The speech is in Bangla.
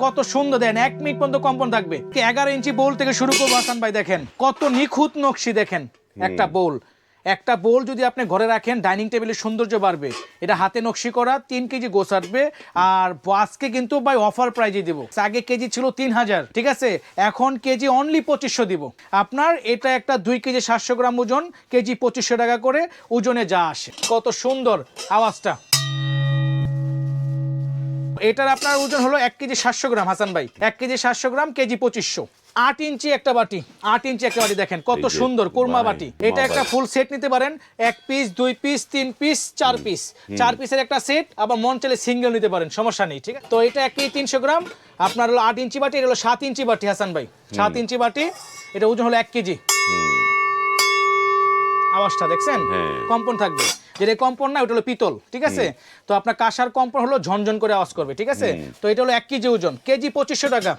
কত সুন্দর দেন, 1 মিনিট পর্যন্ত কম্পন থাকবে। 11 ইঞ্চি বোল থেকে শুরু করবো হাসান ভাই, দেখেন কত নিখুঁত নকশি, দেখেন একটা বোল যদি আপনি ঘরে রাখেন ডাইনিং টেবিলের সৌন্দর্য বাড়বে। এটা হাতে নকশি করা, 3 কেজি গোছ আসবে। আর আজকে কিন্তু ভাই অফার প্রাইজে দিব। আগে কেজি ছিল 3000, ঠিক আছে, এখন কেজি অনলি 2500 দিব আপনার। এটা একটা 2 কেজি 700 গ্রাম ওজন, কেজি 2500 টাকা করে ওজনে যা আসে। কত সুন্দর আওয়াজটা। এটার আপনার ওজন হলো 1 কেজি 700 গ্রাম হাসান ভাই, 1 কেজি 700 গ্রাম, কেজি 2500। 8 ইঞ্চি একটা বাটি, 8 ইঞ্চি একটা বাটি, দেখেন কত সুন্দর কোরমা বাটি। এটা একটা ফুল সেট নিতে পারেন, 1 পিস 2 পিস 3 পিস 4 পিস, 4 পিসের একটা সেট। আবার মন চাইলে সিঙ্গেল নিতে পারেন, সমস্যা নেই, ঠিক আছে। তো এটা 1 কেজি 300 গ্রাম আপনার হলো 8 ইঞ্চি বাটি। এটা হলো 7 ইঞ্চি বাটি হাসান ভাই, 7 ইঞ্চি বাটি। এটা ওজন হলো 1 কেজি। আওয়াজটা দেখছেন, কম্পন থাকবে। যেটা কম্পন না ওটা হলো পিতল, ঠিক আছে। তো আপনার কাঁসার কম্পন হলো ঝনঝন করে আওয়াজ করবে, ঠিক আছে। তো এটা হলো 1 কেজি ওজন, কেজি 2500 টাকা।